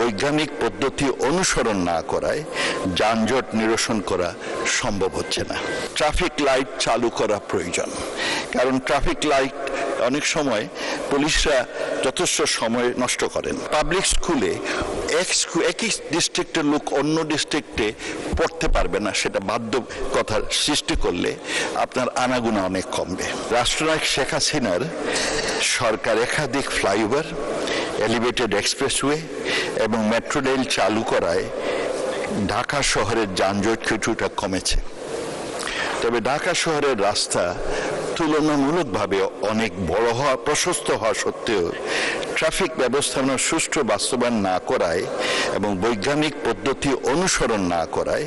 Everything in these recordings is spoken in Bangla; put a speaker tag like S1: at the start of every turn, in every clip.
S1: বৈজ্ঞানিক পদ্ধতি অনুসরণ না করায় যানজট নিরসন করা সম্ভব হচ্ছে না। ট্রাফিক লাইট চালু করা প্রয়োজন, কারণ ট্রাফিক লাইট অনেক সময় পুলিশরা যথেষ্ট সময় নষ্ট করেন। পাবলিক স্কুলে একই ডিস্ট্রিক্টের লোক অন্য ডিস্ট্রিক্টে পড়তে পারবে না, সেটা বাধ্যকতার সৃষ্টি করলে আপনার আনাগোনা অনেক কমবে। রাষ্ট্রনায়ক শেখ হাসিনার সরকার একাধিক ফ্লাইওভার, এলিভেটেড এক্সপ্রেসওয়ে এবং মেট্রো রেল চালু করায় ঢাকা শহরের যানজট কিছুটা কমেছে। তবে ঢাকা শহরের রাস্তা তুলনামূলকভাবে অনেক বড় হওয়া, প্রশস্ত হওয়া সত্ত্বেও ট্রাফিক ব্যবস্থাপনার সুষ্ঠু বাস্তবায়ন না করায় এবং বৈজ্ঞানিক পদ্ধতি অনুসরণ না করায়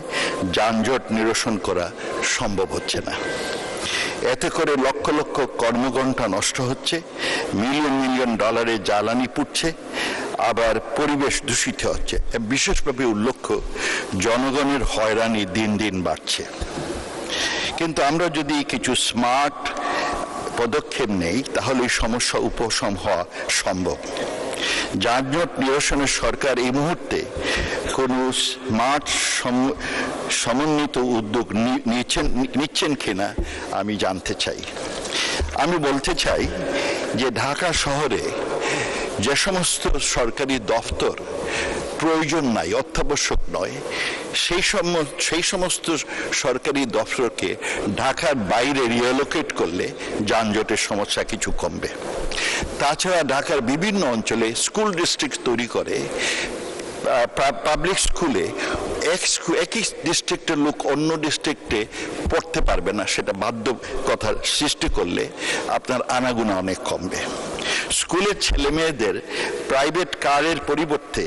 S1: যানজট নিরসন করা সম্ভব হচ্ছে না। এতে করে লক্ষ লক্ষ কর্মঘণ্টা নষ্ট হচ্ছে, মিলিয়ন মিলিয়ন ডলারের জ্বালানি পুড়ছে, আবার পরিবেশ দূষিত হচ্ছে। বিশেষভাবে উল্লেখ্য, জনগণের হয়রানি দিন দিন বাড়ছে। কিন্তু আমরা যদি কিছু স্মার্ট পদক্ষেপ নেই তাহলে এই সমস্যা উপশম হওয়া সম্ভব। যানজট নিরসনের সরকার এই মুহূর্তে কোনো স্মার্ট সমন্বিত উদ্যোগ নিচ্ছেন কিনা আমি জানতে চাই। আমি বলতে চাই যে ঢাকা শহরে যে সমস্ত সরকারি দফতর প্রয়োজন নাই, অত্যাবশ্যক নয়, সেই সমস্ত সরকারি দফতরকে ঢাকার বাইরে রিঅ্যালোকেট করলে যানজটের সমস্যা কিছু কমবে। তাছাড়া ঢাকার বিভিন্ন অঞ্চলে স্কুল ডিস্ট্রিক্ট তৈরি করে পাবলিক স্কুলে একই ডিস্ট্রিক্টের লোক অন্য ডিস্ট্রিক্টে পড়তে পারবে না, সেটা বাধ্যকতার সৃষ্টি করলে আপনার আনাগোনা অনেক কমবে। স্কুলের ছেলে মেয়েদের প্রাইভেট কারের পরিবর্তে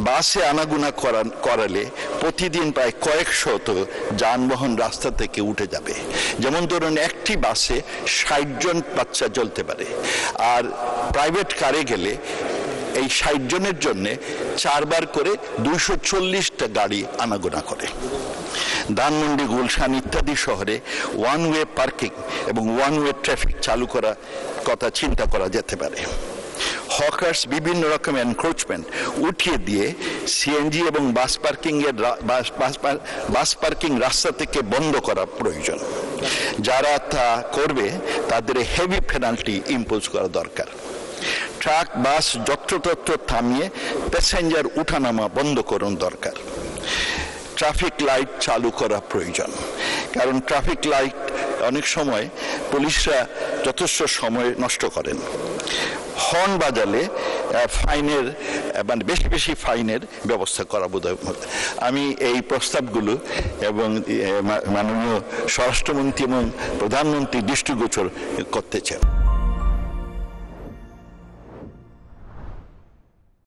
S1: বাসে আনাগোনা করালে প্রতিদিন প্রায় কয়েকশত যানবাহন রাস্তা থেকে উঠে যাবে। যেমন ধরুন, একটি বাসে ৬০ জন বাচ্চা চলতে পারে, আর প্রাইভেট কারে গেলে এই ৬০ জনের জন্য ৪ বার করে ২৪০টা গাড়ি আনাগোনা করে। ধানমন্ডি, গুলশান ইত্যাদি শহরে ওয়ান ওয়ে পার্কিং এবং ওয়ান ওয়ে ট্রাফিক চালু করার কথা চিন্তা করা যেতে পারে। হকার্স বিভিন্ন রকম এনক্রোচমেন্ট উঠিয়ে দিয়ে সিএনজি এবং বাস পার্কিং রাস্তা থেকে বন্ধ করা প্রয়োজন। যারা তা করবে তাদের হেভি পেনাল্টি ইম্পোজ করা দরকার। ট্রাক, বাস যত্রতত্র থামিয়ে প্যাসেঞ্জার উঠানামা বন্ধ করুন দরকার। ট্রাফিক লাইট চালু করা প্রয়োজন, কারণ ট্রাফিক লাইট অনেক সময় পুলিশরা যথেষ্ট সময় নষ্ট করেন। হর্ন বাজালে ফাইনের, মানে বেশি বেশি ফাইনের ব্যবস্থা করা বোধহয়। আমি এই প্রস্তাবগুলো এবং মাননীয় স্বরাষ্ট্রমন্ত্রী এবং প্রধানমন্ত্রী দৃষ্টিগোচর করতে চাই।